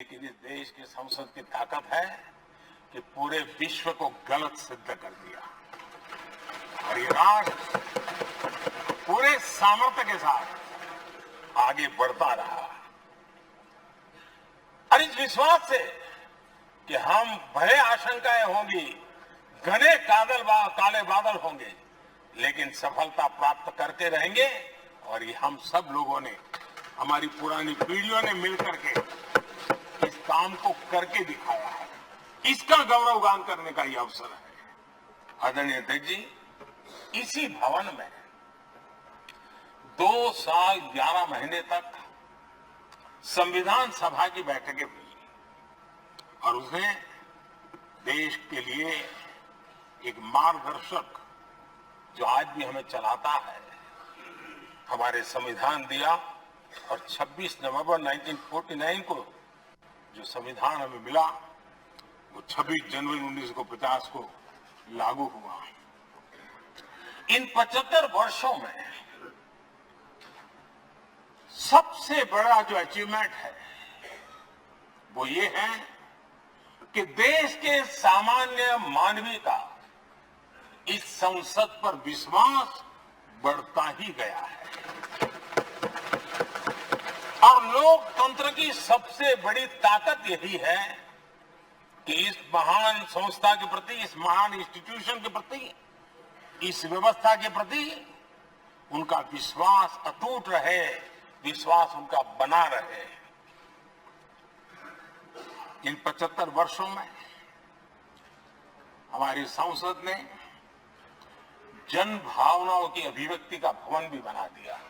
लेकिन इस देश की संसद की ताकत है कि पूरे विश्व को गलत सिद्ध कर दिया और ये राष्ट्र पूरे सामर्थ्य के साथ आगे बढ़ता रहा। और इस विश्वास से कि हम भले आशंकाएं होंगी, घने काले बादल होंगे, लेकिन सफलता प्राप्त करते रहेंगे। और ये हम सब लोगों ने, हमारी पुरानी पीढ़ियों ने मिलकर के इस काम को करके दिखाया है। इसका गौरवगान करने का ये अवसर है। आदरणीय अध्यक्ष जी, इसी भवन में 2 साल 11 महीने तक संविधान सभा की बैठकें हुई और उसने देश के लिए एक मार्गदर्शक जो आज भी हमें चलाता है, हमारे संविधान दिया। और 26 नवंबर 1949 को जो संविधान हमें मिला वो 26 जनवरी 1950 को लागू हुआ। इन 75 वर्षों में सबसे बड़ा जो अचीवमेंट है वो ये है कि देश के सामान्य मानवी का इस संसद पर विश्वास बढ़ता ही गया है। और लोकतंत्र की सबसे बड़ी ताकत यही है कि इस महान संस्था के प्रति, इस महान इंस्टीट्यूशन के प्रति, इस व्यवस्था के प्रति उनका विश्वास अटूट रहे, विश्वास उनका बना रहे। इन 75 वर्षों में हमारी संसद ने जन भावनाओं की अभिव्यक्ति का भवन भी बना दिया।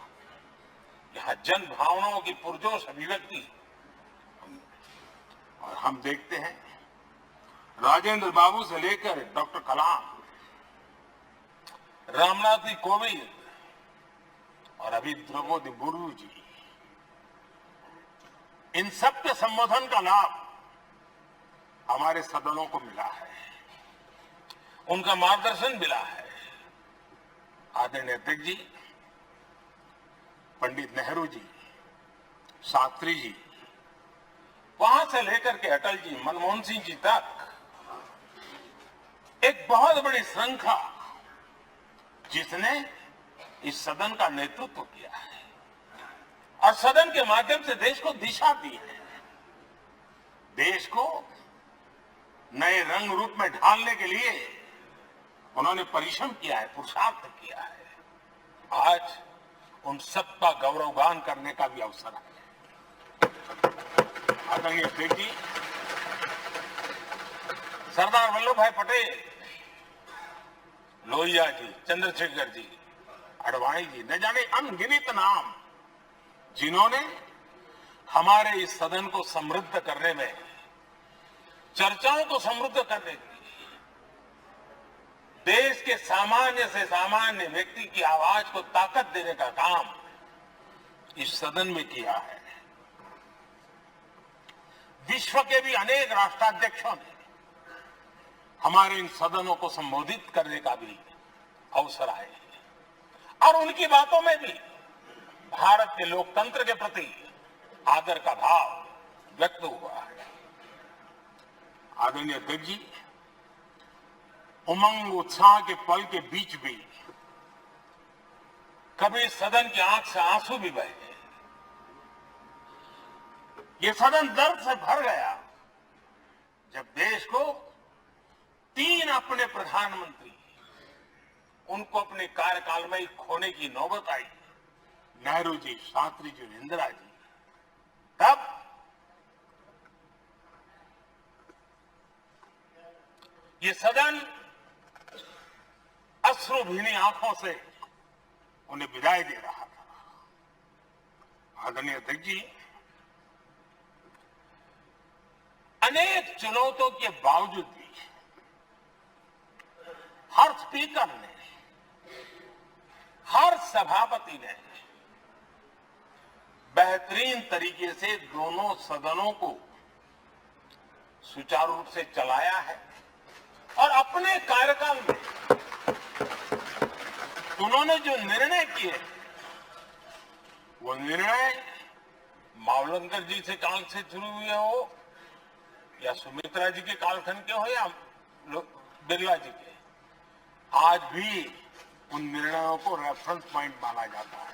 यहाँ जन भावनाओं की पुरजोश अभिव्यक्ति, और हम देखते हैं राजेंद्र बाबू से लेकर डॉक्टर कलाम, रामनाथ जी कोविंद और अभी द्रौपदी मुर्मू जी, इन सब के संबोधन का लाभ हमारे सदनों को मिला है, उनका मार्गदर्शन मिला है। आदरणीय अध्यक्ष जी, पंडित नेहरू जी, शास्त्री जी, वहां से लेकर के अटल जी, मनमोहन सिंह जी तक एक बहुत बड़ी श्रृंखला जिसने इस सदन का नेतृत्व किया है और सदन के माध्यम से देश को दिशा दी है, देश को नए रंग रूप में ढालने के लिए उन्होंने परिश्रम किया है, पुरुषार्थ किया है। आज उन सबका गौरवगान करने का भी अवसर है। आदरणीय अध्यक्ष जी, सरदार वल्लभ भाई पटेल, लोहिया जी, चंद्रशेखर जी, अडवाणी जी, न जाने अनगिनत नाम, जिन्होंने हमारे इस सदन को समृद्ध करने में, चर्चाओं को समृद्ध करने में, देश के सामान्य से सामान्य व्यक्ति की आवाज को ताकत देने का काम इस सदन में किया है। विश्व के भी अनेक राष्ट्राध्यक्षों ने हमारे इन सदनों को संबोधित करने का भी अवसर आए और उनकी बातों में भी भारत के लोकतंत्र के प्रति आदर का भाव व्यक्त हुआ है। आदरणीय अध्यक्ष जी, उमंग उत्साह के पल के बीच भी कभी सदन की आंख से आंसू भी बहे। ये सदन दर्द से भर गया जब देश को 3 अपने प्रधानमंत्री, उनको अपने कार्यकाल में ही खोने की नौबत आई, नेहरू जी, शास्त्री जी, इंदिरा जी। तब ये सदन अश्रुभीनी आंखों से उन्हें विदाई दे रहा था। आदरणीय अध्यक्ष जी, अनेक चुनौतियों के बावजूद भी हर स्पीकर ने, हर सभापति ने बेहतरीन तरीके से दोनों सदनों को सुचारू रूप से चलाया है और अपने कार्यकाल में उन्होंने जो निर्णय किए वो निर्णय मावलंकर जी से काल से शुरू हुए हो, या सुमित्रा जी के कालखंड के हो या बिरला जी के, आज भी उन निर्णयों को रेफरेंस पॉइंट माना जाता है।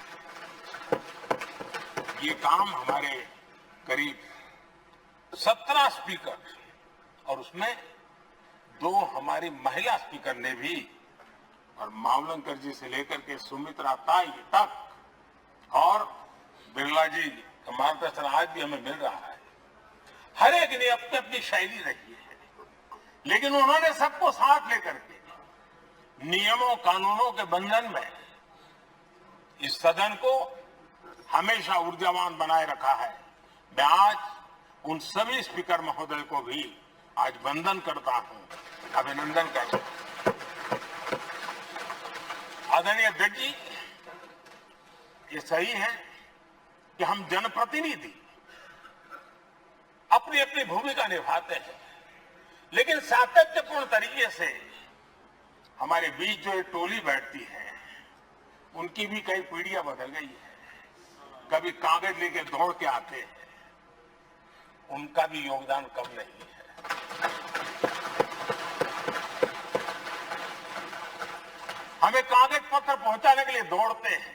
ये काम हमारे करीब 17 स्पीकर और उसमें 2 हमारी महिला स्पीकर ने भी, और मावलंकर जी से लेकर के सुमित्रा ताई तक और बिरला जी का मार्गदर्शन आज भी हमें मिल रहा है। हर एक ने अपनी अपनी शैली रही है, लेकिन उन्होंने सबको साथ लेकर के नियमों कानूनों के बंधन में इस सदन को हमेशा ऊर्जावान बनाए रखा है। मैं आज उन सभी स्पीकर महोदय को भी आज वंदन करता हूं, अभिनंदन करता हूं। आदरणीय अध्यक्ष जी, ये सही है कि हम जनप्रतिनिधि अपनी अपनी भूमिका निभाते हैं, लेकिन सातत्यपूर्ण तरीके से हमारे बीच जो एक टोली बैठती है, उनकी भी कई पीढ़ियां बदल गई है। कभी कागज लेके दौड़ के आते हैं, उनका भी योगदान कम नहीं है। हमें कागज पत्र पहुंचाने के लिए दौड़ते हैं,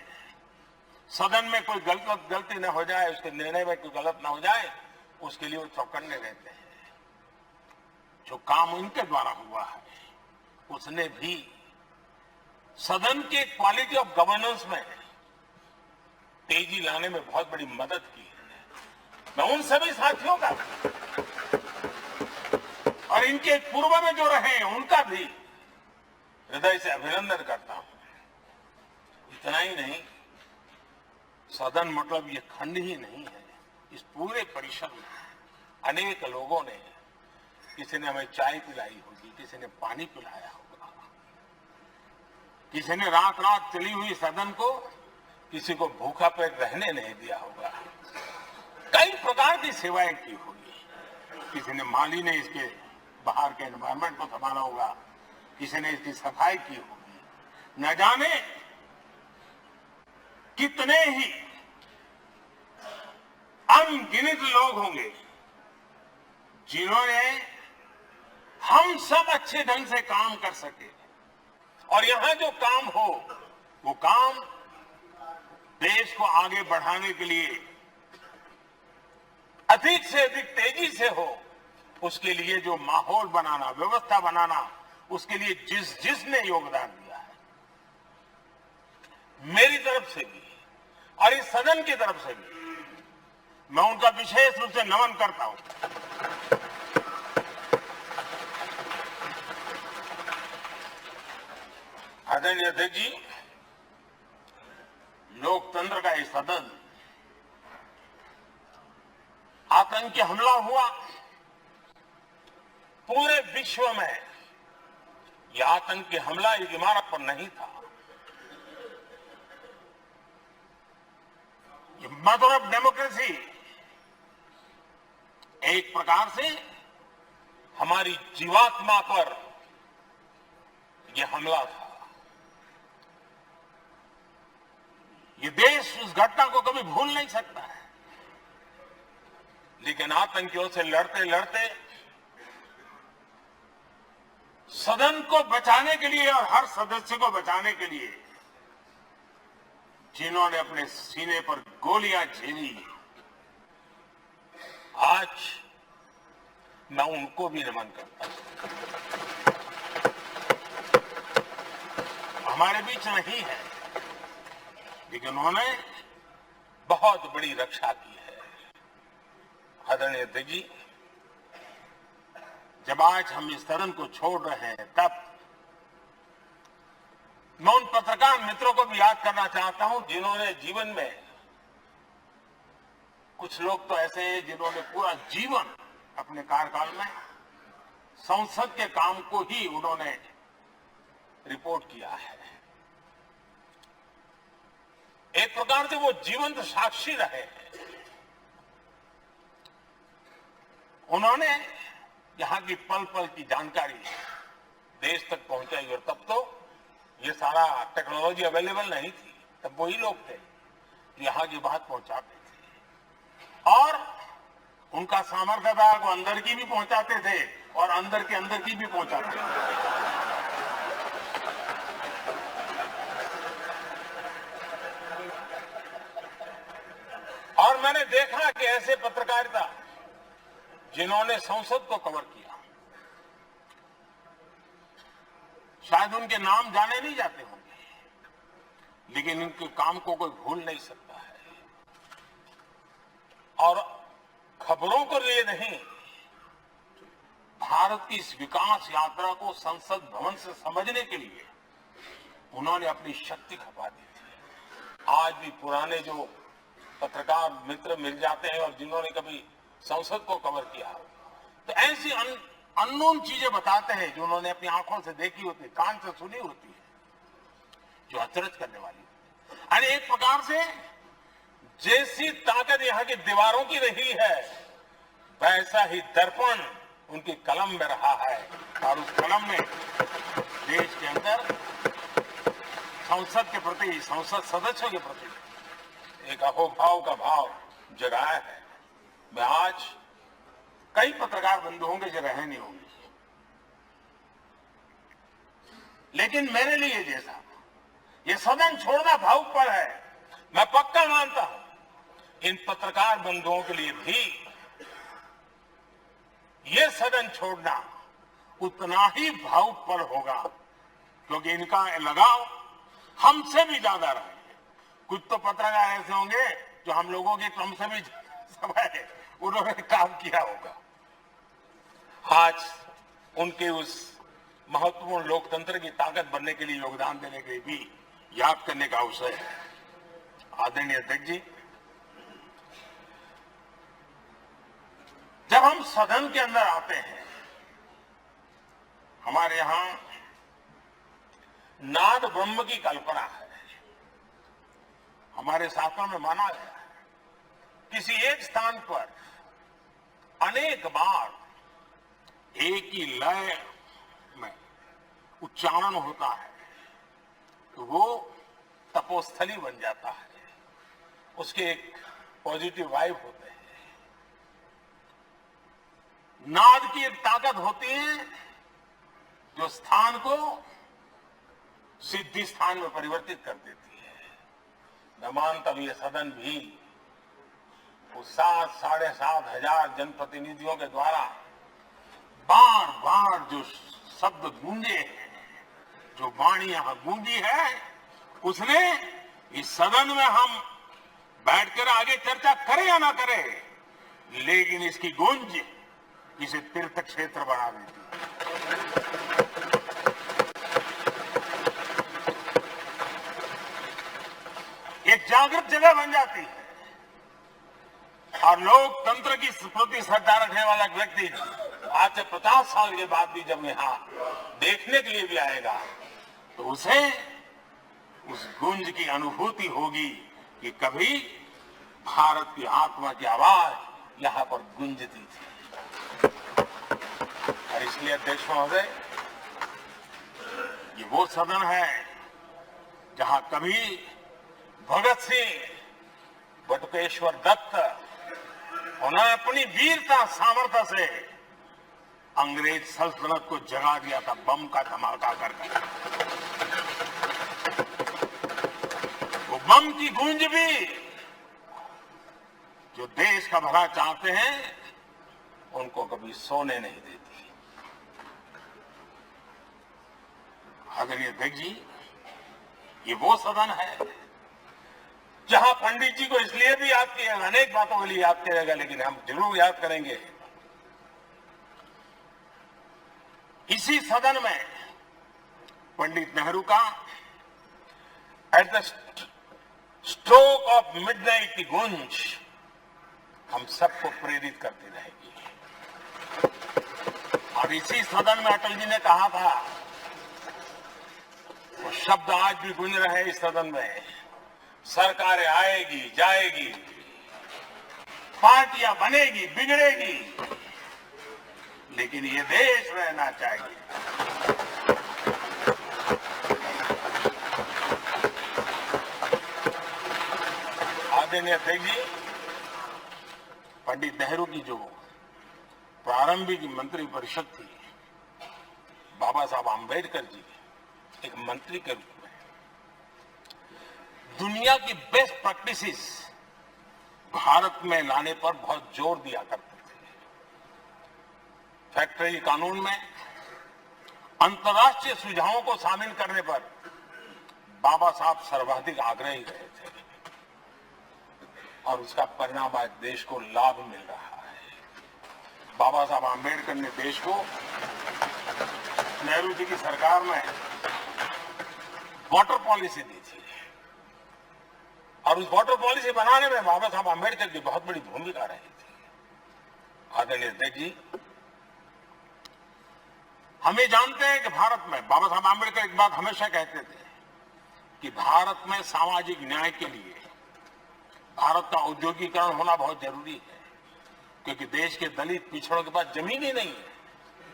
सदन में कोई गलती न हो जाए, उसके निर्णय में कोई गलत न हो जाए, उसके लिए वो चौकन्ने रहते हैं। जो काम उनके द्वारा हुआ है, उसने भी सदन के क्वालिटी ऑफ गवर्नेंस में तेजी लाने में बहुत बड़ी मदद की है। मैं उन सभी साथियों का और इनके पूर्व में जो रहे हैं उनका भी हृदय से अभिनंदन करता हूं। इतना ही नहीं, सदन मतलब ये खंड ही नहीं है, इस पूरे परिसर में अनेक लोगों ने, किसी ने हमें चाय पिलाई होगी, किसी ने पानी पिलाया होगा, किसी ने रात रात चली हुई सदन को किसी को भूखा पेट रहने नहीं दिया होगा। कई प्रकार की सेवाएं की होगी। किसी ने माली ने इसके बाहर के एनवायरमेंट को संभाला होगा, किसी ने इसकी सफाई की होगी। न जाने कितने ही अनगिनत लोग होंगे जिन्होंने हम सब अच्छे ढंग से काम कर सके, और यहां जो काम हो वो काम देश को आगे बढ़ाने के लिए अधिक से अधिक तेजी से हो, उसके लिए जो माहौल बनाना, व्यवस्था बनाना, उसके लिए जिसने योगदान दिया है, मेरी तरफ से भी और इस सदन की तरफ से भी मैं उनका विशेष रूप से नमन करता हूं। आदरणीय अध्यक्ष जी, लोकतंत्र का ये सदन, आतंकी हमला हुआ, पूरे विश्व में यह आतंकी हमला एक इमारत पर नहीं था, ये मदर ऑफ डेमोक्रेसी एक प्रकार से हमारी जीवात्मा पर यह हमला था। ये देश उस घटना को कभी भूल नहीं सकता है, लेकिन आतंकियों से लड़ते लड़ते सदन को बचाने के लिए और हर सदस्य को बचाने के लिए जिन्होंने अपने सीने पर गोलियां झेली, आज मैं उनको भी नमन करता हूं। हमारे बीच नहीं है, लेकिन उन्होंने बहुत बड़ी रक्षा की है। आदरणीय अध्यक्ष जी, जब आज हम इस सदन को छोड़ रहे हैं, तब मैं उन पत्रकार मित्रों को भी याद करना चाहता हूं जिन्होंने जीवन में, कुछ लोग तो ऐसे हैं जिन्होंने पूरा जीवन अपने कार्यकाल में संसद के काम को ही उन्होंने रिपोर्ट किया है। एक प्रकार से वो जीवंत साक्षी रहे हैं। उन्होंने यहां की पल पल की जानकारी देश तक पहुंचाई, और तब तो ये सारा टेक्नोलॉजी अवेलेबल नहीं थी, तब वही लोग थे जो यहां की बात पहुंचाते थे। और उनका सामर्थ्य था, वो अंदर की भी पहुंचाते थे और अंदर की भी पहुंचाते थे। और मैंने देखा कि ऐसे पत्रकारिता जिन्होंने संसद को कवर किया, शायद उनके नाम जाने नहीं जाते होंगे, लेकिन इनके काम को कोई भूल नहीं सकता है। और खबरों को लिए नहीं, भारत की इस विकास यात्रा को संसद भवन से समझने के लिए उन्होंने अपनी शक्ति खपा दी थी। आज भी पुराने जो पत्रकार मित्र मिल जाते हैं और जिन्होंने कभी संसद को कवर किया हो, तो ऐसी अननोन चीजें बताते हैं जो उन्होंने अपनी आंखों से देखी होती है, कान से सुनी होती है, जो अचरज करने वाली होती है। यानी एक प्रकार से जैसी ताकत यहाँ की दीवारों की रही है, वैसा ही दर्पण उनकी कलम में रहा है। और उस कलम में देश के अंदर संसद के प्रति, संसद सदस्यों के प्रति एक अहोभाव का भाव जगाया है। मैं आज कई पत्रकार बंधु होंगे जो रहे नहीं होंगे, लेकिन मेरे लिए जैसा ये सदन छोड़ना भावुक पल है, मैं पक्का मानता हूं इन पत्रकार बंधुओं के लिए भी ये सदन छोड़ना उतना ही भावुक पल होगा, क्योंकि इनका लगाव हमसे भी ज्यादा रहा है। कुछ तो पत्रकार ऐसे होंगे जो हम लोगों के क्रम से भी समय उन्होंने काम किया होगा। आज उनके उस महत्वपूर्ण लोकतंत्र की ताकत बनने के लिए, योगदान देने के लिए भी याद करने का अवसर है। आदरणीय अध्यक्ष जी, जब हम सदन के अंदर आते हैं, हमारे यहां नाद ब्रह्म की कल्पना है। हमारे शास्त्रों में माना गया है किसी एक स्थान पर अनेक बार एक ही लय में उच्चारण होता है तो वो तपोस्थली बन जाता है, उसके एक पॉजिटिव वाइब होते हैं। नाद की एक ताकत होती है जो स्थान को सिद्धि स्थान में परिवर्तित कर देती है। मैं मानता हूं ये सदन भी उस 7,500 जनप्रतिनिधियों के द्वारा बार बार जो शब्द गूंजे हैं, जो वाणी यहां गूंजी है, उसने इस सदन में हम बैठकर आगे चर्चा करें या ना करें, लेकिन इसकी गूंज इसे तीर्थ क्षेत्र बना देती है। एक जागृत जगह बन जाती है और लोकतंत्र की प्रति श्रद्धा रखने वाला व्यक्ति आज से 50 साल के बाद भी जब यहां देखने के लिए भी आएगा तो उसे उस गूंज की अनुभूति होगी कि कभी भारत की आत्मा की आवाज यहां पर गूंजती थी। और इसलिए अध्यक्ष महोदय, ये वो सदन है जहां कभी भगत सिंह, बटुकेश्वर दत्त उन्होंने अपनी वीरता सामर्थ्य से अंग्रेज सल्तनत को जगा दिया था बम का धमाका करके। वो बम की गूंज भी जो देश का भला चाहते हैं उनको कभी सोने नहीं देती। आदरणीय अध्यक्ष जी, ये वो सदन है जहां पंडित जी को इसलिए भी याद किया, अनेक बातों के लिए याद करेगा, लेकिन हम जरूर याद करेंगे इसी सदन में पंडित नेहरू का at the stroke of midnight की गूंज हम सबको प्रेरित करती रहेगी। और इसी सदन में अटल जी ने कहा था, वो शब्द आज भी गूंज रहे इस सदन में, सरकारें आएगी जाएगी, पार्टियां बनेगी बिगड़ेगी, लेकिन ये देश रहना चाहिए। आदरणीय अध्यक्ष जी, पंडित नेहरू की जो प्रारंभिक मंत्री परिषद थी, बाबा साहब आम्बेडकर जी एक मंत्री के रूप में दुनिया की बेस्ट प्रैक्टिसेस भारत में लाने पर बहुत जोर दिया करते थे। फैक्ट्री कानून में अंतर्राष्ट्रीय सुझावों को शामिल करने पर बाबा साहब सर्वाधिक आग्रही रहे थे और उसका परिणाम आज देश को लाभ मिल रहा है। बाबा साहब आम्बेडकर ने देश को नेहरू जी की सरकार में वाटर पॉलिसी दी थी और उस वाटर पॉलिसी बनाने में बाबा साहब आम्बेडकर की बहुत बड़ी भूमिका रही थी। आदरणीय अध्यक्ष जी, हम ये जानते हैं कि भारत में बाबा साहब आम्बेडकर एक बात हमेशा कहते थे कि भारत में सामाजिक न्याय के लिए भारत का औद्योगिकरण होना बहुत जरूरी है, क्योंकि देश के दलित पिछड़ों के पास जमीन ही नहीं है,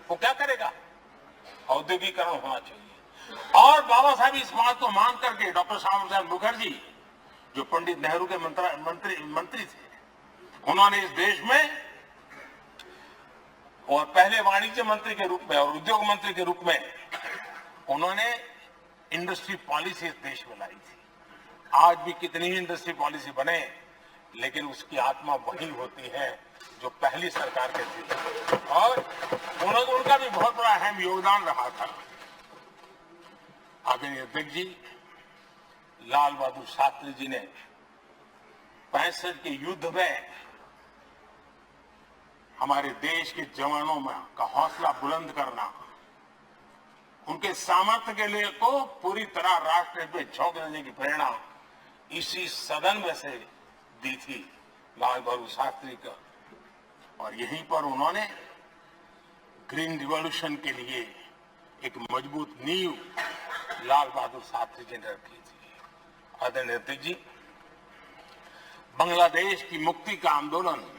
वो क्या करेगा? औद्योगिकरण होना चाहिए। और बाबा साहब इस बात को मान करके डॉक्टर श्यामा प्रसाद मुखर्जी, जो पंडित नेहरू के मंत्री थे, उन्होंने इस देश में और पहले वाणिज्य मंत्री के रूप में और उद्योग मंत्री के रूप में उन्होंने इंडस्ट्री पॉलिसी इस देश में लाई थी। आज भी कितनी ही इंडस्ट्री पॉलिसी बने, लेकिन उसकी आत्मा वही होती है जो पहली सरकार के थी और उनका भी बहुत बड़ा अहम योगदान रहा था। आदरणीय अध्यक्ष जी, लाल बहादुर शास्त्री जी ने 65 के युद्ध में हमारे देश के जवानों में का हौसला बुलंद करना, उनके सामर्थ्य के लिए को पूरी तरह राष्ट्र पे झोंक देने की प्रेरणा इसी सदन में से दी थी लाल बहादुर शास्त्री का। और यहीं पर उन्होंने ग्रीन रिवॉल्यूशन के लिए एक मजबूत नींव लाल बहादुर शास्त्री जी ने रखी थी। आदरणीय अध्यक्ष जी, बांग्लादेश की मुक्ति का आंदोलन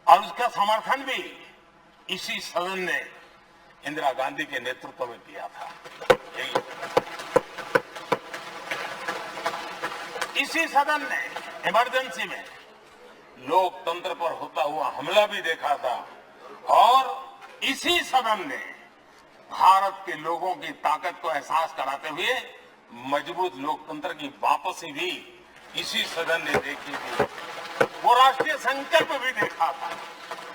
और उसका समर्थन भी इसी सदन ने इंदिरा गांधी के नेतृत्व में किया था। इसी सदन ने इमरजेंसी में लोकतंत्र पर होता हुआ हमला भी देखा था और इसी सदन ने भारत के लोगों की ताकत को एहसास कराते हुए मजबूत लोकतंत्र की वापसी भी इसी सदन ने देखी थी। वो राष्ट्रीय संकल्प भी देखा था,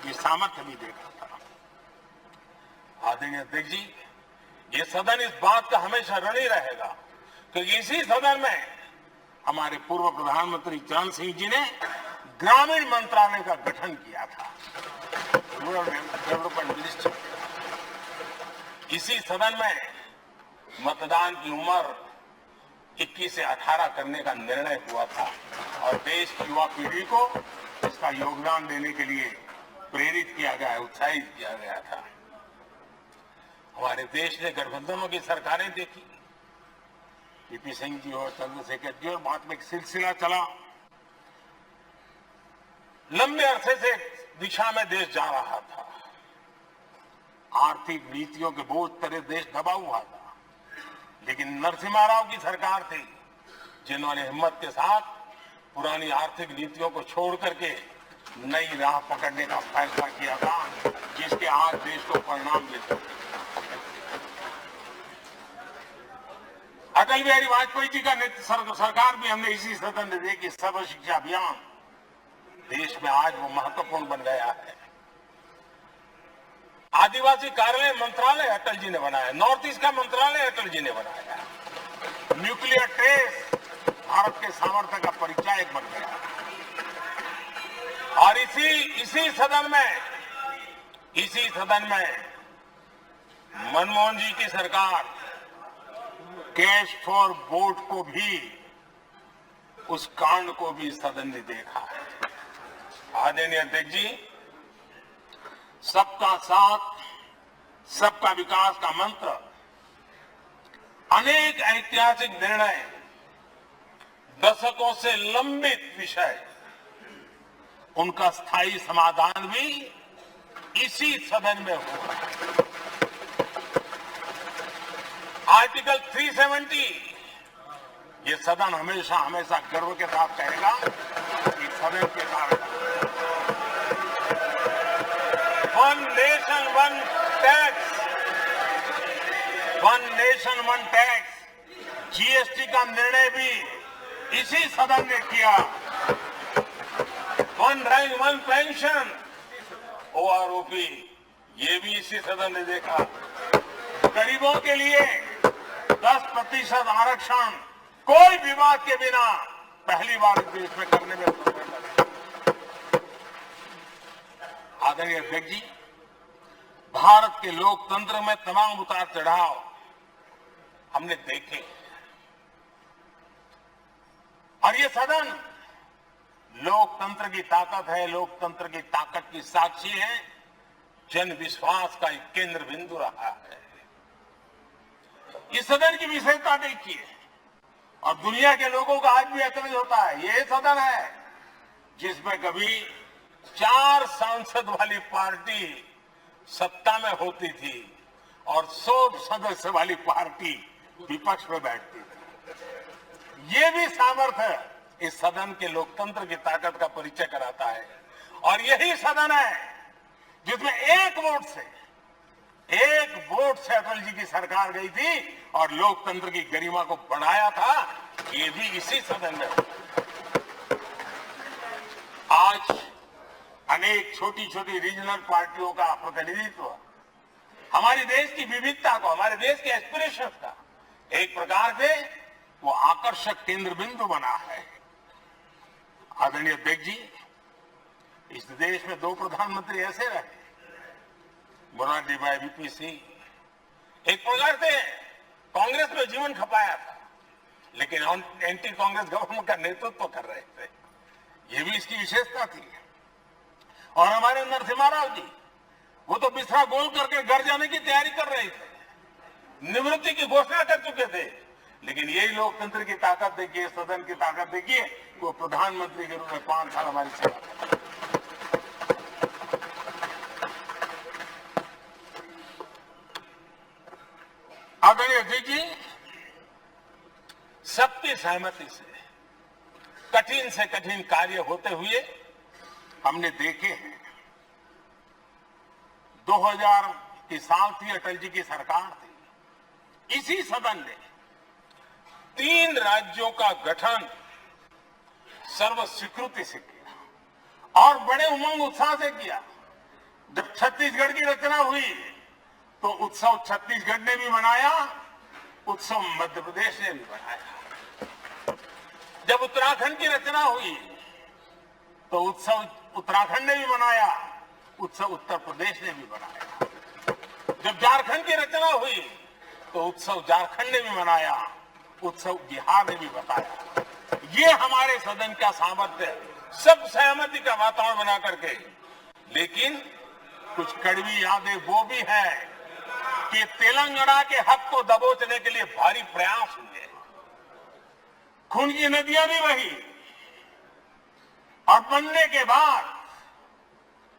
ये सामर्थ्य भी देखा था। आदरणीय अध्यक्ष जी, ये सदन इस बात का हमेशा ऋणी रहेगा क्योंकि इसी सदन में हमारे पूर्व प्रधानमंत्री चरण सिंह जी ने ग्रामीण मंत्रालय का गठन किया था, रूरल डेवलपमेंट मिनिस्ट्री। इसी सदन में मतदान की उम्र 21 से 18 करने का निर्णय हुआ था और देश की युवा पीढ़ी को इसका योगदान देने के लिए प्रेरित किया गया, उत्साहित किया गया था। हमारे देश ने गठबंधनों की सरकारें देखी, पीपी सिंह जी और चंद्रशेखर जी, और बाद में एक सिलसिला चला। लंबे अरसे से दिशा में देश जा रहा था, आर्थिक नीतियों के बोझ तले देश दबा हुआ था, लेकिन नरसिम्हा राव की सरकार थी जिन्होंने हिम्मत के साथ पुरानी आर्थिक नीतियों को छोड़ करके नई राह पकड़ने का फैसला किया था, जिसके आज देश को परिणाम मिलते हैं। अटल बिहारी वाजपेयी जी का सरकार भी हमने इसी सदन में देखी, सर्व शिक्षा अभियान देश में आज वो महत्वपूर्ण बन गया है। आदिवासी कार्यालय मंत्रालय अटल जी ने बनाया, नॉर्थ ईस्ट का मंत्रालय अटल जी ने बनाया, न्यूक्लियर टेस्ट भारत के सामर्थ्य का परिचायक बन गया। और इसी सदन में मनमोहन जी की सरकार कैश फॉर वोट को भी, उस कांड को भी सदन ने देखा है। आदरणीय अध्यक्ष जी, सबका साथ सबका विकास का मंत्र, अनेक ऐतिहासिक निर्णय, दशकों से लंबित विषय, उनका स्थायी समाधान भी इसी सदन में हुआ। आर्टिकल 370, ये सदन हमेशा हमेशा गर्व के साथ कहेगा कि सदन के कारण one nation one tax, one nation one tax, GST का निर्णय भी इसी सदन ने किया। One rank one pension, OROP, ये भी इसी सदन ने देखा। गरीबों के लिए 10% आरक्षण कोई विवाद के बिना पहली बार इस देश में करने में आदरणीय अध्यक्ष जी, भारत के लोकतंत्र में तमाम उतार चढ़ाव हमने देखे और ये सदन लोकतंत्र की ताकत है, लोकतंत्र की ताकत की साक्षी है, जन विश्वास का एक केंद्र बिंदु रहा है। इस सदन की विशेषता देखिए और दुनिया के लोगों का आज भी अचरज होता है। ये सदन है जिसमें कभी 4 सांसद वाली पार्टी सत्ता में होती थी और 100 सदस्य वाली पार्टी विपक्ष में बैठती थी। ये भी सामर्थ्य इस सदन के लोकतंत्र की ताकत का परिचय कराता है। और यही सदन है जिसमें एक वोट से अटल जी की सरकार गई थी और लोकतंत्र की गरिमा को बढ़ाया था। ये भी इसी सदन में। आज अनेक छोटी छोटी रीजनल पार्टियों का प्रतिनिधित्व हमारे देश की विविधता को, हमारे देश के एस्पिरेशन का एक प्रकार से वो आकर्षक केंद्र बिंदु बना है। आदरणीय अध्यक्ष जी, इस देश में 2 प्रधानमंत्री ऐसे रहे, मोरारजी भाई वीपी सिंह। एक प्रकार से कांग्रेस में जीवन खपाया था, लेकिन एंटी कांग्रेस गवर्नमेंट का नेतृत्व कर रहे थे। ये भी इसकी विशेषता थी। और हमारे नरसिम्हा राव जी, वो तो बिस्तरा गोल करके घर जाने की तैयारी कर रहे थे, निवृत्ति की घोषणा कर चुके थे। लेकिन यही लोकतंत्र की ताकत देखिए, सदन की ताकत देखिए, वो प्रधानमंत्री के रूप में 5 साल हमारी सेवा कर। आदरणीय अध्यक्ष जी, सबकी सहमति से कठिन कार्य होते हुए हमने देखे हैं। 2000 की साल थी, अटल जी की सरकार थी। इसी सदन ने 3 राज्यों का गठन सर्व स्वीकृति से किया और बड़े उमंग उत्साह से किया। जब छत्तीसगढ़ की रचना हुई तो उत्सव छत्तीसगढ़ ने भी मनाया, उत्सव मध्य प्रदेश ने भी मनाया। जब उत्तराखंड की रचना हुई तो उत्सव उत्तराखंड ने भी मनाया, उत्सव उत्तर प्रदेश ने भी मनाया। जब झारखंड की रचना हुई तो उत्सव झारखंड ने भी मनाया, उत्सव बिहार ने भी बताया। ये हमारे सदन का सामर्थ्य, सब सहमति का वातावरण बना करके। लेकिन कुछ कड़वी यादें वो भी है कि तेलंगाना के हक को दबोचने के लिए भारी प्रयास हुए, खून की नदियां भी बही और बनने के बाद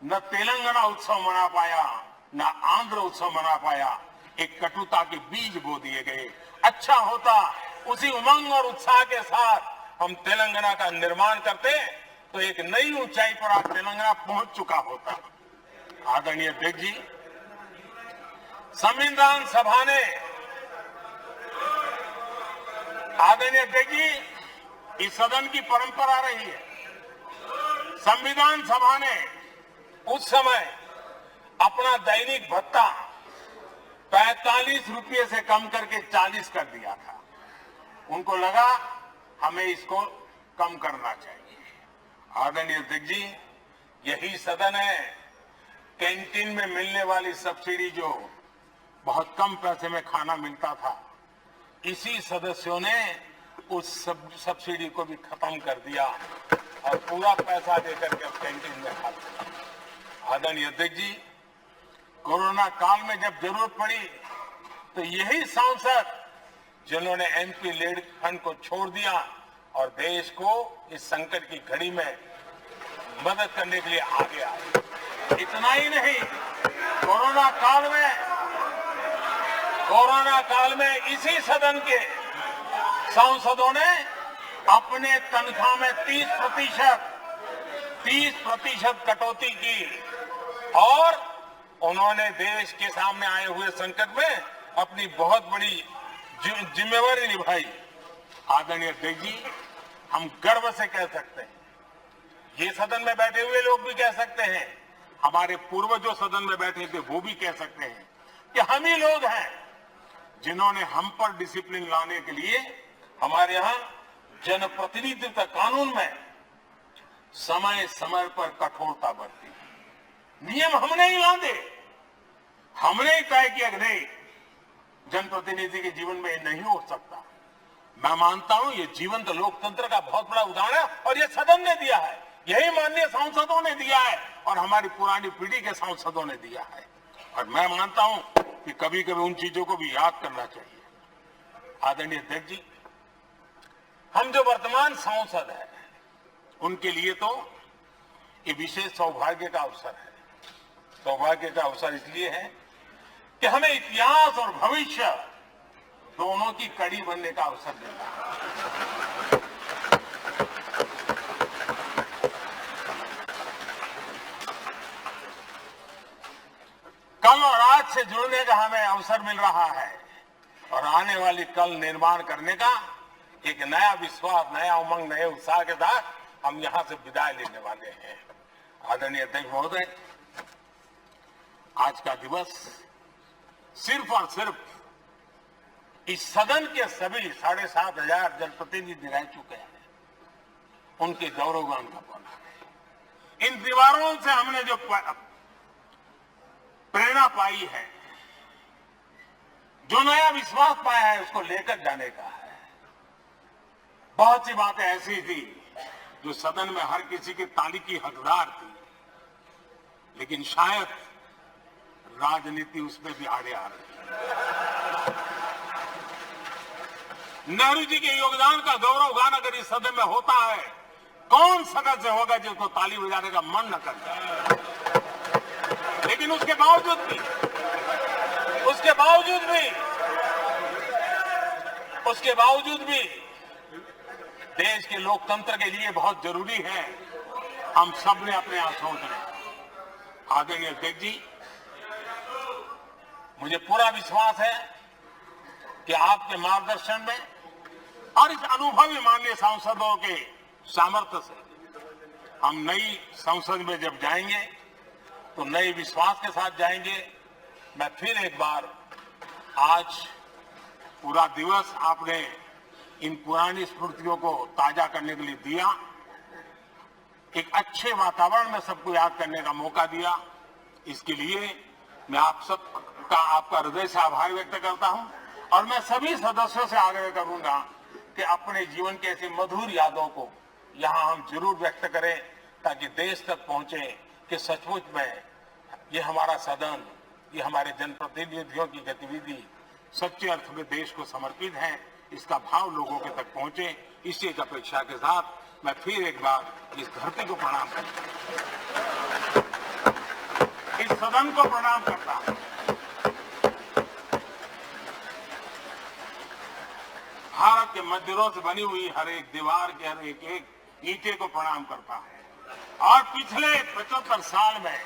न तेलंगाना उत्सव मना पाया, न आंध्र उत्सव मना पाया। एक कटुता के बीज बो दिए गए। अच्छा होता उसी उमंग और उत्साह के साथ हम तेलंगाना का निर्माण करते तो एक नई ऊंचाई पर आज तेलंगाना पहुंच चुका होता। आदरणीय अध्यक्ष जी, संविधान सभा ने, आदरणीय अध्यक्ष जी, इस सदन की परंपरा रही है। संविधान सभा ने उस समय अपना दैनिक भत्ता 45 रुपये से कम करके 40 कर दिया था। उनको लगा हमें इसको कम करना चाहिए। आदरणीय अध्यक्ष जी, यही सदन है कैंटीन में मिलने वाली सब्सिडी, जो बहुत कम पैसे में खाना मिलता था, इसी सदस्यों ने उस सब्सिडी को भी खत्म कर दिया और पूरा पैसा देकर के अब कैंटीन में खाते हैं। आदरणीय अध्यक्ष जी, कोरोना काल में जब जरूरत पड़ी तो यही सांसद जिन्होंने एमपी लेड फंड को छोड़ दिया और देश को इस संकट की घड़ी में मदद करने के लिए आगे आए। इतना ही नहीं, कोरोना काल में इसी सदन के सांसदों ने अपने तनख्वाह में 30% कटौती की और उन्होंने देश के सामने आए हुए संकट में अपनी बहुत बड़ी जिम्मेवारी निभाई। आदरणीय अध्यक्ष जी, हम गर्व से कह सकते हैं, ये सदन में बैठे हुए लोग भी कह सकते हैं, हमारे पूर्वज जो सदन में बैठे थे वो भी कह सकते हैं कि हम ही लोग हैं जिन्होंने हम पर डिसिप्लिन लाने के लिए हमारे यहां जनप्रतिनिधित्व कानून में समय समय पर कठोरता बरती। नियम हमने ही लादे, हमने ही तय किया कि नहीं, जनप्रतिनिधि के जीवन में ये नहीं हो सकता। मैं मानता हूं ये जीवंत लोकतंत्र का बहुत बड़ा उदाहरण है और ये सदन ने दिया है, यही माननीय सांसदों ने दिया है और हमारी पुरानी पीढ़ी के सांसदों ने दिया है। और मैं मानता हूं कि कभी कभी उन चीजों को भी याद करना चाहिए। आदरणीय अध्यक्ष जी, हम जो वर्तमान सांसद हैं उनके लिए तो ये विशेष सौभाग्य का अवसर है। सौभाग्य का अवसर इसलिए है कि हमें इतिहास और भविष्य दोनों की कड़ी बनने का अवसर मिला है। कल और आज से जुड़ने का हमें अवसर मिल रहा है और आने वाली कल निर्माण करने का एक नया विश्वास, नया उमंग, नए उत्साह के साथ हम यहां से विदाई लेने वाले हैं। आदरणीय अध्यक्ष महोदय, आज का दिवस सिर्फ और सिर्फ इस सदन के सभी 7,500 जनप्रतिनिधि रह चुके हैं उनके गौरवगान का पल है। इन दीवारों से हमने जो प्रेरणा पाई है, जो नया विश्वास पाया है, उसको लेकर जाने का है। बहुत सी बातें ऐसी थी जो सदन में हर किसी की ताली की हकदार थी, लेकिन शायद राजनीति उसमें भी आड़े आ रही है। नेहरू जी के योगदान का गौरवगान अगर इस सदन में होता है, कौन सदस्य होगा जिसको ताली बजाने का मन न करता। लेकिन उसके बावजूद भी देश के लोकतंत्र के लिए बहुत जरूरी है हम सब ने अपने आप सोच लें। आदरणीय अध्यक्ष जी, मुझे पूरा विश्वास है कि आपके मार्गदर्शन में और इस अनुभवी माननीय सांसदों के सामर्थ्य से हम नई संसद में जब जाएंगे तो नए विश्वास के साथ जाएंगे। मैं फिर एक बार, आज पूरा दिवस आपने इन पुरानी स्मृतियों को ताजा करने के लिए दिया, एक अच्छे वातावरण में सबको याद करने का मौका दिया। इसके लिए मैं आप सबका, आपका हृदय से आभार व्यक्त करता हूं और मैं सभी सदस्यों से आग्रह करूंगा कि अपने जीवन के ऐसी मधुर यादों को यहां हम जरूर व्यक्त करें ताकि देश तक पहुंचे कि सचमुच में ये हमारा सदन, ये हमारे जनप्रतिनिधियों की गतिविधि सच्चे अर्थ में देश को समर्पित है, इसका भाव लोगों के तक पहुंचे। इसी एक अपेक्षा के साथ मैं फिर एक बार इस धरती को प्रणाम करता हूं, इस सदन को प्रणाम करता हूं। भारत के मंदिरों से बनी हुई हर एक दीवार के हर एक ईंटे को प्रणाम करता हूं और पिछले 75 साल में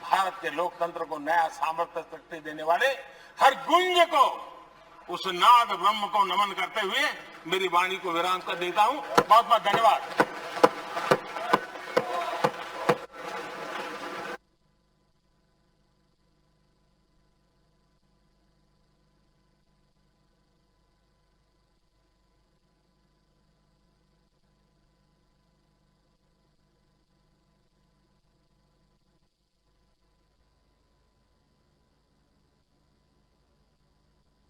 भारत के लोकतंत्र को नया सामर्थ्य शक्ति देने वाले हर गुंज को, उस नाद ब्रह्म को नमन करते हुए मेरी वाणी को विराम कर देता हूं। बहुत बहुत धन्यवाद।